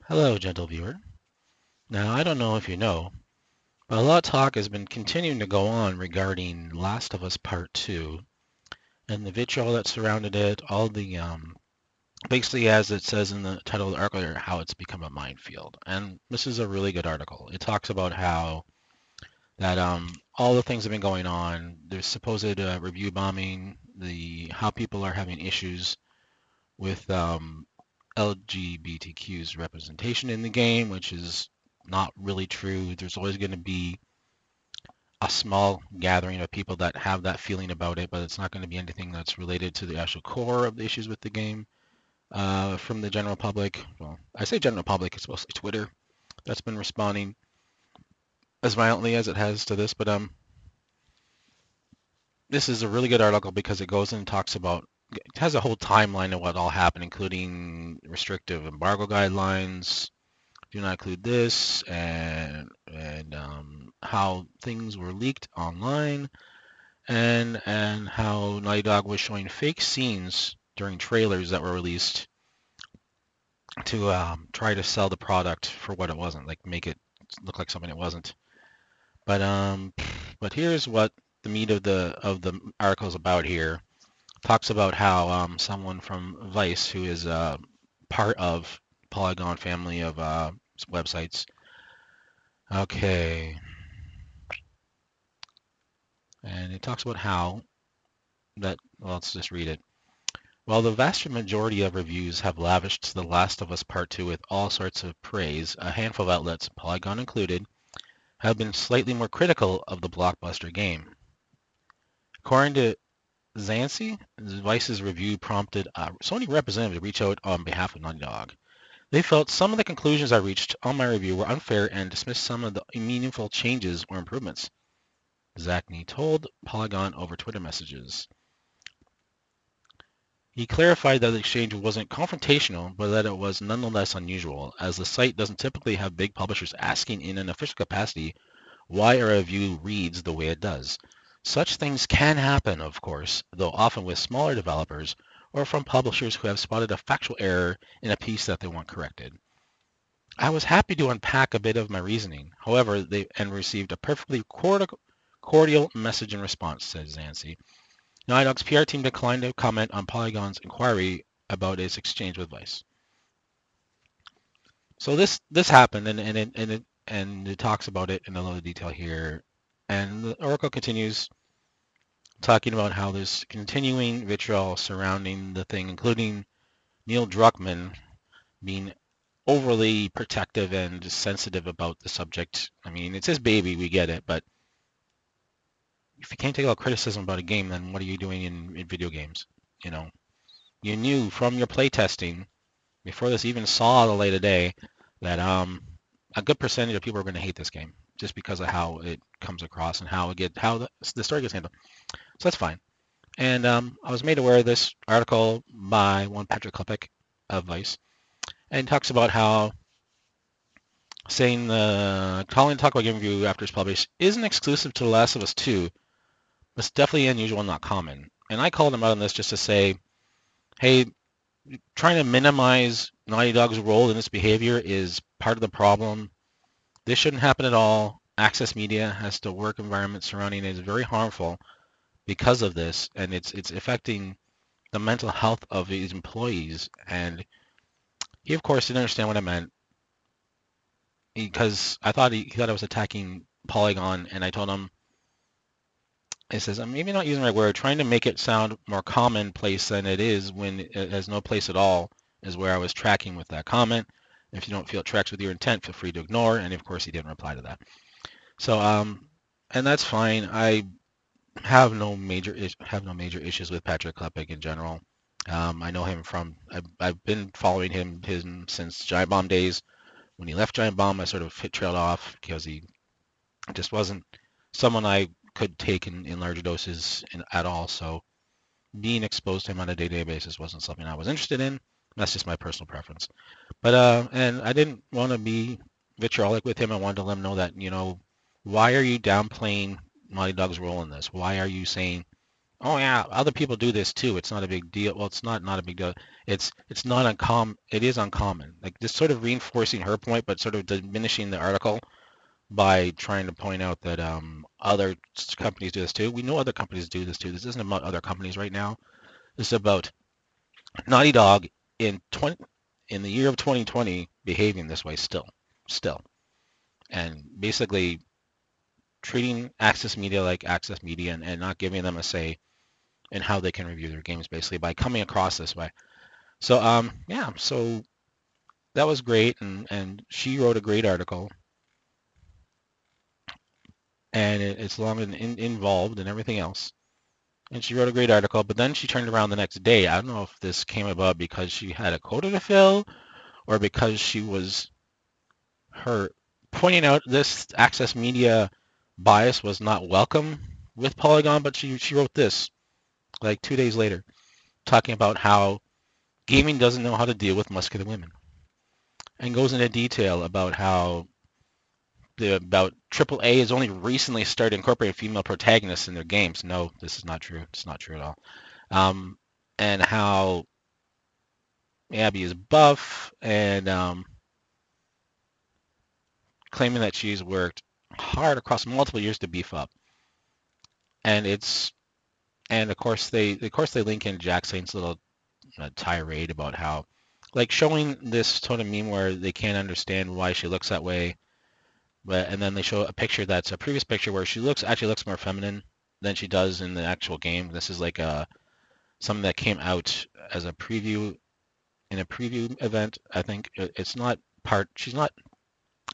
Hello, gentle viewer. Now, I don't know if you know, but a lot of talk has been continuing to go on regarding Last of Us Part 2 and the vitriol that surrounded it, all the, basically as it says in the title of the article, how it's become a minefield. And this is a really good article. It talks about how that all the things have been going on. There's supposed review bombing, how people are having issues with LGBTQ's representation in the game, which is not really true. There's always going to be a small gathering of people that have that feeling about it, but it's not going to be anything that's related to the actual core of the issues with the game. From the general public, well, I say general public, it's mostly Twitter that's been responding as violently as it has to this, but this is a really good article because it goes in and talks about, it has a whole timeline of what all happened, including restrictive embargo guidelines, do not include this, and how things were leaked online, and how Naughty Dog was showing fake scenes during trailers that were released to try to sell the product for what it wasn't, like make it look like something it wasn't. But but here's what the meat of the article is about here. Talks about how someone from Vice, who is part of Polygon family of websites. Okay, and it talks about how that. Well, let's just read it. While the vast majority of reviews have lavished The Last of Us Part 2 with all sorts of praise, a handful of outlets, Polygon included, have been slightly more critical of the blockbuster game. According to Zancy, Vice's review prompted a Sony representative to reach out on behalf of Naughty Dog. They felt some of the conclusions I reached on my review were unfair and dismissed some of the meaningful changes or improvements. Zachney told Polygon over Twitter messages. He clarified that the exchange wasn't confrontational, but that it was nonetheless unusual, as the site doesn't typically have big publishers asking in an official capacity why a review reads the way it does. Such things can happen, of course, though often with smaller developers or from publishers who have spotted a factual error in a piece that they want corrected. I was happy to unpack a bit of my reasoning, however, and received a perfectly cordial message in response, said Zancy. Naughty Dog's PR team declined to comment on Polygon's inquiry about its exchange with Vice. So this happened, and it talks about it in a little detail here. And the Oracle continues talking about how there's continuing vitriol surrounding the thing, including Neil Druckmann being overly protective and sensitive about the subject. I mean, it's his baby, we get it, but if you can't take all criticism about a game, then what are you doing in video games? You know, you knew from your playtesting before this even saw the light of day that a good percentage of people are going to hate this game just because of how it comes across and how the story gets handled. So that's fine. And I was made aware of this article by one Patrick Klepek of Vice, and talks about how saying the calling talk about game review after it's published isn't exclusive to The Last of Us 2, but it's definitely unusual and not common. And I called him out on this just to say, hey, trying to minimize Naughty Dog's role in this behavior is part of the problem. This shouldn't happen at all. Access Media has to work environment surrounding it is very harmful because of this, and it's affecting the mental health of his employees. And he, of course, didn't understand what I meant because he thought I was attacking Polygon, and I told him, it says, I'm maybe not using the right word, trying to make it sound more commonplace than it is when it has no place at all, is where I was tracking with that comment. If you don't feel it tracks with your intent, feel free to ignore. And of course, he didn't reply to that. So, and that's fine. I have no major issues with Patrick Klepek in general. I know him I've been following him since Giant Bomb days. When he left Giant Bomb, I sort of trailed off because he just wasn't someone I could take in larger doses at all. So being exposed to him on a day-to-day basis wasn't something I was interested in. That's just my personal preference. But and I didn't want to be vitriolic with him. I wanted to let him know that, why are you downplaying Naughty Dog's role in this? Why are you saying oh yeah, other people do this too. It's not a big deal. Well, it's not a big deal. It's not uncommon. It is uncommon. Like just sort of reinforcing her point, but sort of diminishing the article by trying to point out that other companies do this too. We know other companies do this too. This isn't about other companies right now. This is about Naughty Dog in 20 in the year of 2020 behaving this way still, and basically treating Access Media like Access Media and not giving them a say in how they can review their games, basically by coming across this way. So yeah, so that was great, and she wrote a great article, and it's long and involved and everything else. And she wrote a great article, but then she turned around the next day. I don't know if this came about because she had a quota to fill or because she was her pointing out this access media bias was not welcome with Polygon, but she wrote this like 2 days later, talking about how gaming doesn't know how to deal with muscular women, and goes into detail about how about AAA has only recently started incorporating female protagonists in their games. No, this is not true. It's not true at all. Um, and how Abby is buff and claiming that she's worked hard across multiple years to beef up. And it's and of course they link in Jack Saint's little tirade about how like showing this total meme where they can't understand why she looks that way, but and then they show a picture that's a previous picture where she actually looks more feminine than she does in the actual game. This is like something that came out as a preview in a preview event. I think it's not part. She's not.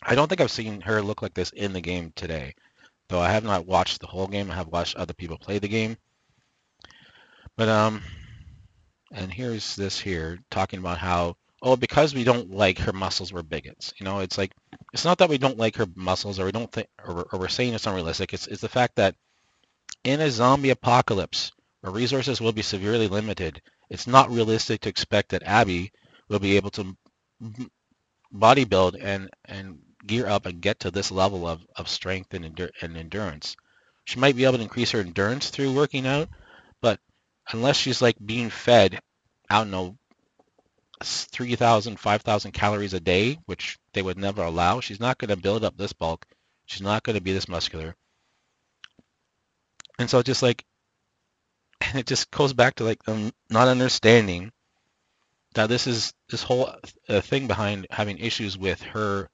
I don't think I've seen her look like this in the game today, though I have not watched the whole game. I have watched other people play the game, but and here's this here talking about how, oh, because we don't like her muscles, we're bigots. You know, it's like, it's not that we don't like her muscles or we don't think, or we're saying it's unrealistic. It's the fact that in a zombie apocalypse where resources will be severely limited, it's not realistic to expect that Abby will be able to bodybuild and gear up and get to this level of strength and endurance. She might be able to increase her endurance through working out, but unless she's like being fed, I don't know, 3,000, 5,000 calories a day, which they would never allow, she's not going to build up this bulk. She's not going to be this muscular. And so just like, it just goes back to like not understanding that this whole thing behind having issues with her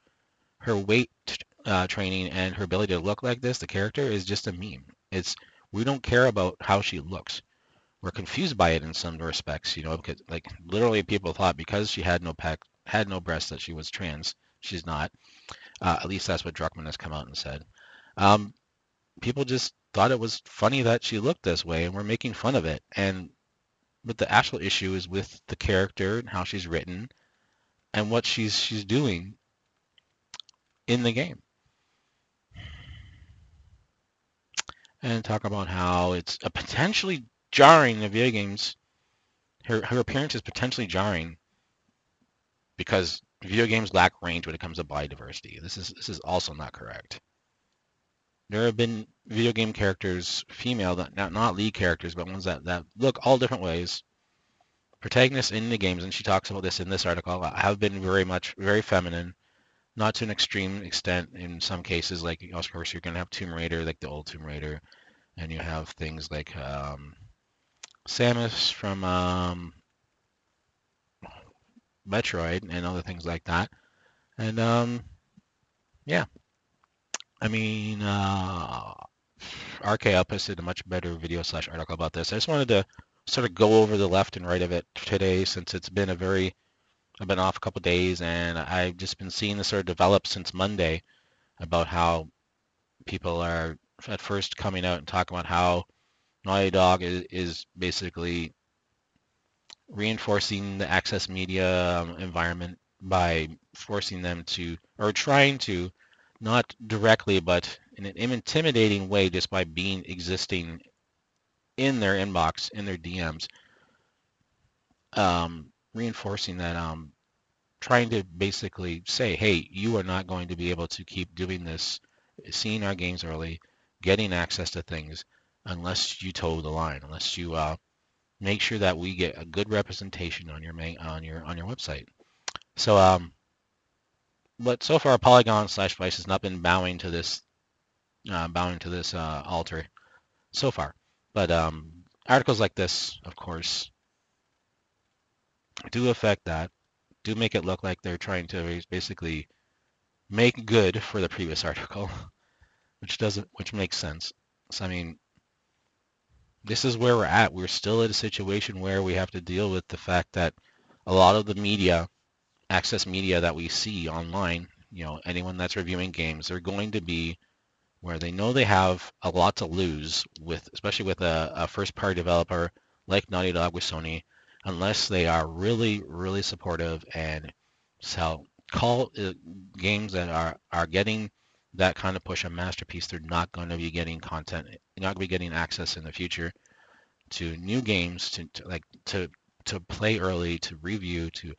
weight training and her ability to look like this, the character, is just a meme. It's we don't care about how she looks. We're confused by it in some respects, you know, because like literally people thought because she had no breasts that she was trans. She's not. At least that's what Druckmann has come out and said. Um, People just thought it was funny that she looked this way, and we're making fun of it. But the actual issue is with the character and how she's written and what she's doing in the game. And talk about how it's a potentially jarring in video games. Her appearance is potentially jarring because video games lack range when it comes to biodiversity. This is also not correct. There have been video game characters, female, that not lead characters, but ones that look all different ways. Protagonists in the games, and she talks about this in this article, have been very feminine, not to an extreme extent in some cases. Like, of course, you're going to have Tomb Raider, like the old Tomb Raider, and you have things like Samus from Metroid and other things like that. And yeah, I mean, RKL posted a much better video slash article about this. I just wanted to sort of go over the left and right of it today since I've been off a couple days and I've just been seeing this sort of develop since Monday about how people are at first coming out and talking about how Naughty Dog is basically reinforcing the access media environment by forcing them to, or trying to, not directly, but in an intimidating way, just by existing in their inbox, in their DMs, reinforcing that, trying to basically say, hey, you are not going to be able to keep doing this, seeing our games early, getting access to things. unless you toe the line, unless you make sure that we get a good representation on your website. So but so far Polygon slash Vice has not been bowing to this altar so far. But articles like this, of course, do affect that, do make it look like they're trying to basically make good for the previous article, which makes sense. So I mean, this is where we're at. We're still at a situation where we have to deal with the fact that a lot of the media, access media that we see online, anyone that's reviewing games, they're going to be where they know they have a lot to lose with, especially with a first-party developer like Naughty Dog with Sony, unless they are really, really supportive and sell call games that are getting that kind of push a masterpiece. They're not going to be getting content, they're not going to be getting access in the future to new games to play early, to review, to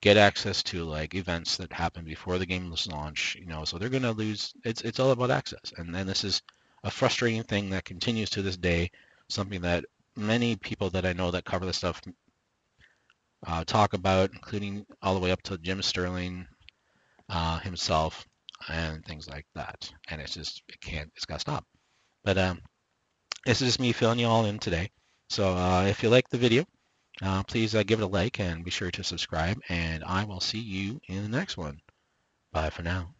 get access to like events that happen before the game was launched, so they're going to lose. It's all about access. And then this is a frustrating thing that continues to this day, something that many people that I know that cover this stuff talk about, including all the way up to Jim Sterling himself and things like that. And it's got to stop. But this is just me filling you all in today. So if you like the video, please give it a like and be sure to subscribe, and I will see you in the next one. Bye for now.